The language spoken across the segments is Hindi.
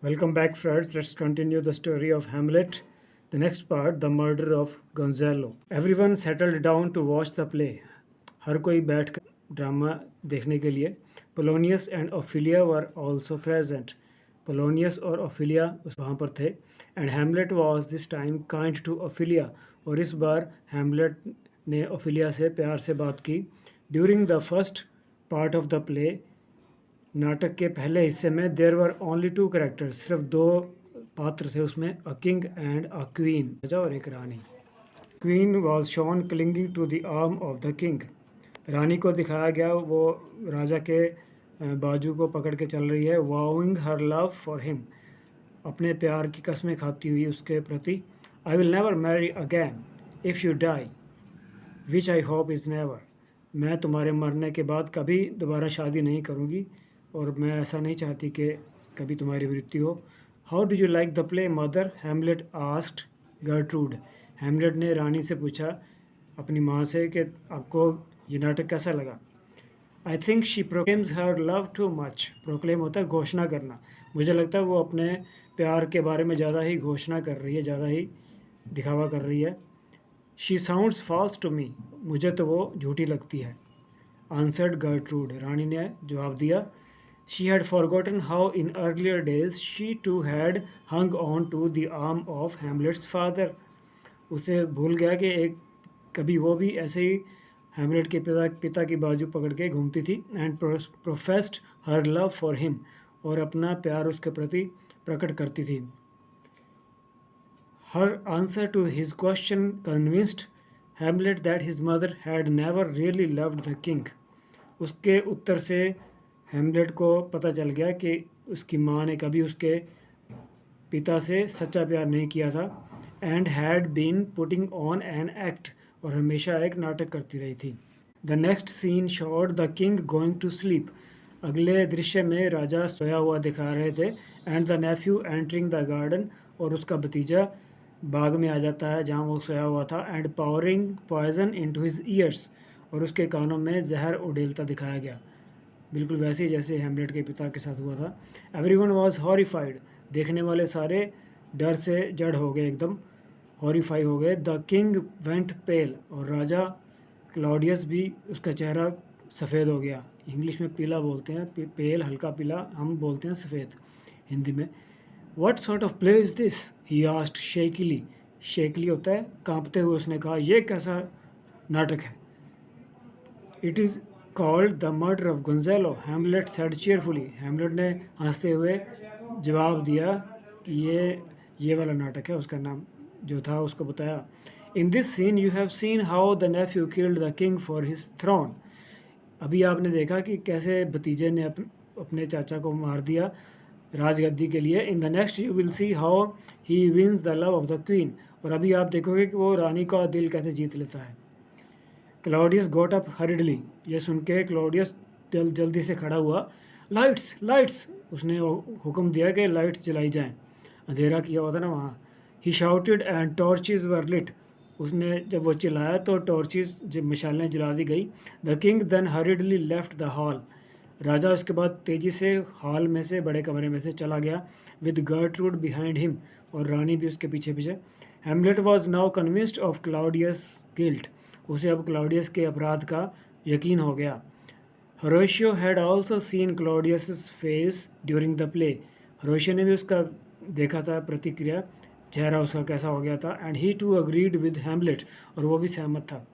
Welcome back, friends. Let's continue the story of Hamlet. The next part, the murder of Gonzalo. Everyone settled down to watch the play. हर कोई बैठ कर ड्रामा देखने के लिए. Polonius and Ophelia were also present. Polonius और Ophelia वहाँ पर थे. And Hamlet was this time kind to Ophelia. और इस बार Hamlet ने Ophelia से प्यार से बात की. During the first part of the play, नाटक के पहले हिस्से में there were only two characters, सिर्फ दो पात्र थे उसमें, a king and a queen, राजा और एक रानी. Queen was shown clinging to the arm of the king. रानी को दिखाया गया वो राजा के बाजू को पकड़ के चल रही है. Vowing her love for him, अपने प्यार की कसमें खाती हुई उसके प्रति. I will never marry again if you die which I hope is never, मैं तुम्हारे मरने के बाद कभी दोबारा शादी नहीं करूँगी और मैं ऐसा नहीं चाहती कि कभी तुम्हारी मृत्यु हो. How do you like the play mother, Hamlet asked Gertrude. Hamlet ने रानी से पूछा अपनी माँ से कि आपको ये नाटक कैसा लगा. I think she proclaims her love too much. Proclaim होता है घोषणा करना. मुझे लगता है वो अपने प्यार के बारे में ज़्यादा ही घोषणा कर रही है, ज़्यादा ही दिखावा कर रही है. She sounds false to me, मुझे तो वो झूठी लगती है. आंसर्ड गर्ट्रूड, रानी ने जवाब दिया. She had forgotten how in earlier days she too had hung on to the arm of Hamlet's father. उसे भूल गया कि एक कभी वो भी ऐसे ही हैमलेट के पिता की बाजू पकड़ के घूमती थी. And professed her love for him, और अपना प्यार उसके प्रति प्रकट करती थी. Her answer to his question convinced Hamlet that his mother had never really loved the king. उसके उत्तर से हैमलेट को पता चल गया कि उसकी माँ ने कभी उसके पिता से सच्चा प्यार नहीं किया था. And had been putting on an act, और हमेशा एक नाटक करती रही थी. The next scene showed the king going to sleep. अगले दृश्य में राजा सोया हुआ दिखा रहे थे. And the nephew entering the garden, और उसका भतीजा बाग में आ जाता है जहाँ वो सोया हुआ था. And pouring poison into his ears, और उसके कानों में जहर उड़ेलता दिखाया गया, बिल्कुल वैसे ही जैसे हैमलेट के पिता के साथ हुआ था. एवरीवन वाज हॉरिफाइड, देखने वाले सारे डर से जड़ हो गए, एकदम हॉरिफाई हो गए. द किंग वेंट पेल, और राजा क्लॉडियस भी उसका चेहरा सफ़ेद हो गया. इंग्लिश में पीला बोलते हैं, पेल हल्का पीला, हम बोलते हैं सफ़ेद हिंदी में. What sort of play is this, he asked shakily. Shakily होता है कांपते हुए, उसने कहा ये कैसा नाटक है. It is called the murder of Gonzalo, Hamlet said cheerfully. Hamlet ने हंसते हुए जवाब दिया कि ये वाला नाटक है. उसका नाम जो था उसको बताया. In this scene you have seen how the nephew killed the king for his throne. अभी आपने देखा कि कैसे भतीजे ने अपने चाचा को मार दिया राजगद्दी के लिए. In the next you will see how he wins the love of the queen, और अभी आप देखोगे कि वो रानी का दिल कैसे जीत लेता है. Claudius got up हरिडली. ये सुन के क्लॉडियस जल्दी से खड़ा हुआ. लाइट्स लाइट्स, उसने हुक्म दिया कि लाइट्स जलाई जाएं, अंधेरा किया हुआ था ना वहाँ. He shouted and torches were lit. उसने जब वो चिल्लाया तो टॉर्चेस जब मशालें जला दी गई. The king then hurriedly left the hall. राजा उसके बाद तेज़ी से हॉल में से, बड़े कमरे में से चला गया. विद गर्ट्रूड बिहाइंड हिम, और रानी भी उसके पीछे पीछे. Hamlet was now convinced of Claudius guilt. उसे अब क्लाउडियस के अपराध का यकीन हो गया. Horatio had also seen Claudius face during the play. Horatio ने भी उसका देखा था प्रतिक्रिया, चेहरा उसका कैसा हो गया था. And he too agreed with Hamlet, और वो भी सहमत था.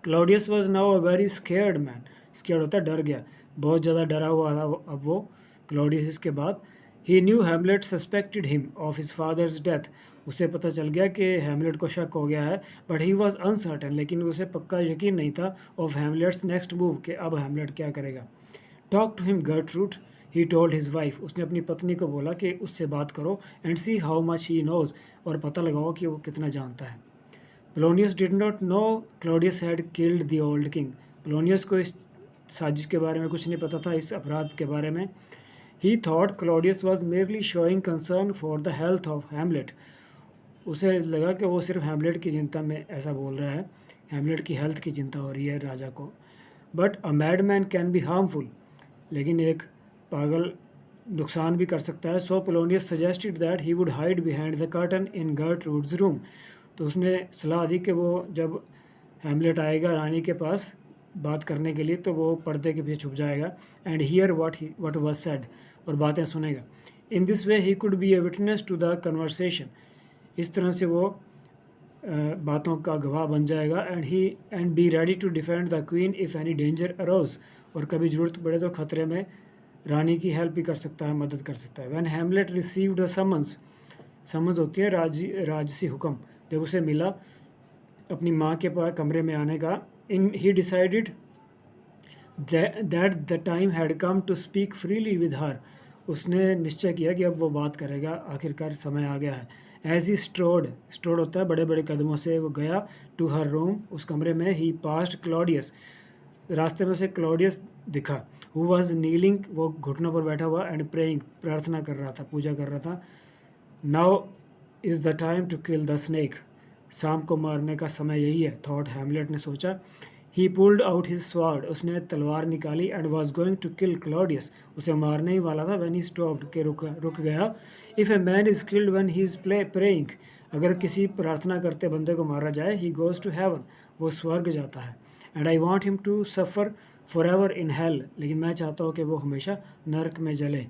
Claudius was now a very scared man. Scared होता है डर गया, बहुत ज़्यादा डरा हुआ था अब वो क्लाउडियस के बाद. He knew Hamlet suspected him of his father's death. उसे पता चल गया कि हैमलेट को शक हो गया है. बट ही वॉज अनसर्टन, लेकिन उसे पक्का यकीन नहीं था ऑफ हैमलेट्स नेक्स्ट मूव, कि अब हैमलेट क्या करेगा. Talk to him Gertrude, he told his wife. उसने अपनी पत्नी को बोला कि उससे बात करो. And see how much he knows, और पता लगाओ कि वो कितना जानता है. Polonius did not know Claudius had killed the old king. Polonius को इस साजिश के बारे में कुछ नहीं पता था, इस अपराध के बारे में. ही thought Claudius was merely showing concern for the health of Hamlet. उसे लगा कि वो सिर्फ हैमलेट की चिंता में ऐसा बोल रहा है, हैमलेट की हेल्थ की चिंता हो रही है राजा को. But a mad man can be harmful, लेकिन एक पागल नुकसान भी कर सकता है। So Polonius suggested that he would hide behind the curtain in Gertrude's room. तो उसने सलाह दी कि वो जब हैमलेट आएगा रानी के पास बात करने के लिए तो वो पर्दे के पीछे छुप जाएगा and hear what was said, और बातें सुनेगा। In this way he could be a witness to the conversation. इस तरह से वो बातों का गवाह बन जाएगा and be ready to defend the queen if any danger arose. और कभी ज़रूरत पड़े तो ख़तरे में रानी की हेल्प भी कर सकता है, मदद कर सकता है। When Hamlet received a summons, summons होती है राजसी हुक्म, जब उसे मिला अपनी माँ के पास कमरे में आने का, in he decided that the time had come to speak freely with her. उसने निश्चय किया कि अब वो बात करेगा, आखिरकार समय आ गया है। एज ही स्ट्रोड होता है बड़े बड़े कदमों से वो गया टू हर रूम, उस कमरे में। ही पास्ट क्लॉडियस, रास्ते में उसे क्लॉडियस दिखा, हु वॉज नीलिंग, वो घुटनों पर बैठा हुआ, एंड प्रेइंग, प्रार्थना कर रहा था, पूजा कर रहा था। Now is the time to kill the snake, सांप को मारने का समय यही है, थॉट हैमलेट ने सोचा। He pulled out his sword, उसने तलवार निकाली, and was going to kill Claudius, उसे मारने ही वाला था। व्हेन ही स्टॉप्ड, के रुक गया। If a man is killed when he is praying, अगर किसी प्रार्थना करते बंदे को मारा जाए, ही गोज़ टू हेवन, वो स्वर्ग जाता है। And I want him to suffer for ever in hell, लेकिन मैं चाहता हूँ कि वो हमेशा नरक में जले।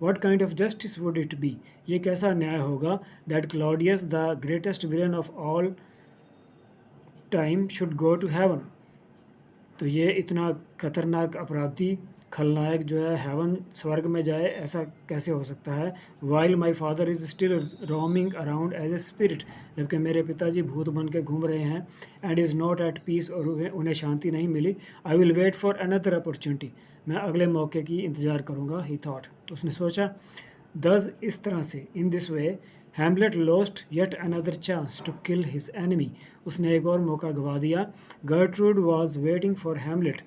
What kind of justice would it be? ये कैसा न्याय होगा that Claudius, the greatest villain of all time, should go to heaven? तो ये इतना खतरनाक अपराधी खलनायक जो है हेवन, स्वर्ग में जाए, ऐसा कैसे हो सकता है। While my father is still roaming around as a spirit, जबकि मेरे पिताजी भूत बन के घूम रहे हैं। And is not at peace, और उन्हें शांति नहीं मिली। I will wait for another opportunity, मैं अगले मौके की इंतज़ार करूँगा। ही थॉट, उसने सोचा। दस, इस तरह से, in this way Hamlet lost yet another chance to kill his enemy, उसने एक और मौका गवा दिया। Gertrude was waiting for Hamlet,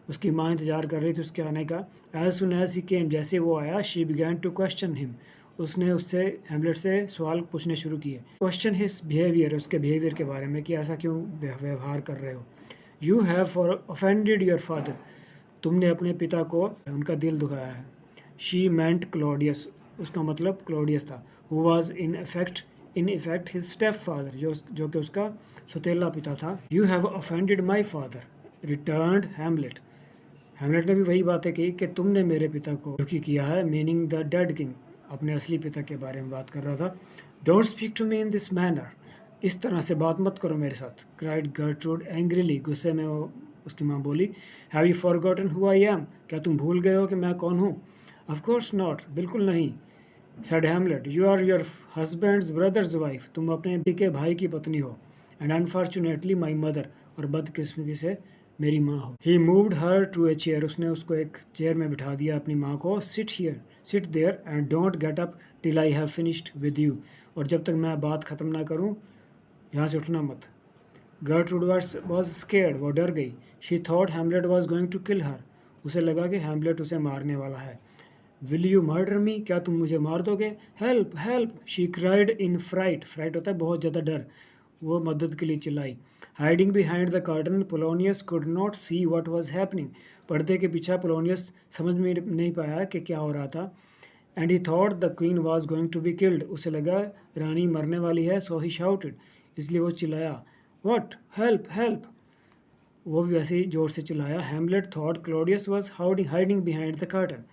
उसकी माँ इंतज़ार कर रही थी उसके आने का। एज सुन एज ही केम, जैसे वो आया, she began to question him, उसने उससे हैमलेट से सवाल पूछने शुरू किए। क्वेश्चन हिज बिहेवियर, उसके बिहेवियर के बारे में कि ऐसा क्यों व्यवहार कर रहे हो। You have for offended your father, तुमने अपने पिता को उनका दिल दुखाया है। शी मेंट क्लॉडियस, उसका मतलब क्लॉडियस था। Who was in effect his step father, जो कि उसका सौतेला पिता था। You have offended my father, returned Hamlet, Hamlet ने भी वही बातें की कि तुमने मेरे पिता को दुखी किया है, मीनिंग द डेड किंग, अपने असली पिता के बारे में बात कर रहा था। Don't speak to me in this manner, इस तरह से बात मत करो मेरे साथ। क्राइड गर्ट्रूड एंग्रीली, गुस्से में वो उसकी माँ बोली। Have you forgotten who I am, क्या तुम भूल गए हो कि मैं कौन हूँ। ऑफ कोर्स नॉट, बिल्कुल नहीं। Said Hamlet, you are your husband's brother's wife, तुम अपने पति के भाई की पत्नी हो। एंड अनफॉर्चुनेटली माई मदर, और बदकिस्मती से मेरी माँ हो। He moved her to a chair, उसने उसको एक चेयर में बिठा दिया अपनी माँ को। Sit there and don't get up till I have finished with you, और जब तक मैं बात ख़त्म ना करूँ यहाँ से उठना मत। गर्ट्रूड वॉज स्केर्ड, वो डर गई। She thought Hamlet was going to kill her, उसे लगा कि हैमलेट उसे मारने वाला है। विल यू मर्डर मी, क्या तुम मुझे मार दोगे। Help help, she cried in fright, fright होता है बहुत ज़्यादा डर, वो मदद के लिए चिल्लाई। Hiding behind the curtain Polonius could not see what was happening, पर्दे के पीछे पोलोनियस समझ में नहीं पाया कि क्या हो रहा था। And he thought the queen was going to be killed, उसे लगा रानी मरने वाली है। सो ही शाउटेड, इसलिए वो चिल्लाया, व्हाट, हेल्प हेल्प, वो भी वैसे ही जोर से चिल्लाया। Hamlet thought Claudius was hiding behind the curtain,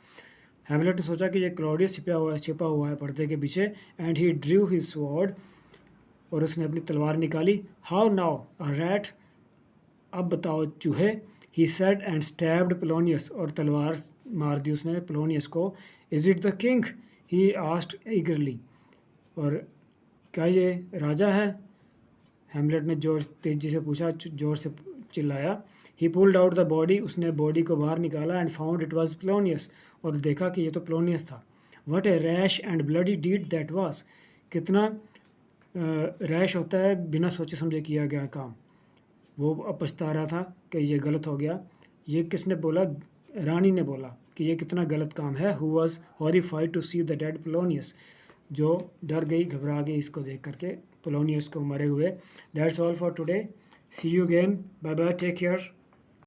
Hamlet ने सोचा कि ये क्लॉडियस छिपा हुआ है पर्दे के पीछे। And he Drew his sword, और उसने अपनी तलवार निकाली। हाउ नाउ अ रैट, अब बताओ चूहे। He said and stabbed Polonius, और तलवार मार दी उसने पोलोनियस को। Is it the king, he asked ईगरली, और क्या ये राजा है, हैमलेट ने तेजी से पूछा, जोर से चिल्लाया। He pulled out the body, उसने बॉडी को बाहर निकाला। And found it was Polonius, और देखा कि ये तो पोलोनियस था। What a rash and bloody deed that was, कितना रैश होता है बिना सोचे समझे किया गया काम। वो अब पछता रहा था कि ये गलत हो गया। ये किसने बोला, रानी ने बोला कि ये कितना गलत काम है। Who was horrified to see the dead Polonius, जो डर गई, घबरा गई इसको देख करके, पोलोनियस को मरे हुए। That's all for today, see you again, bye bye, take care.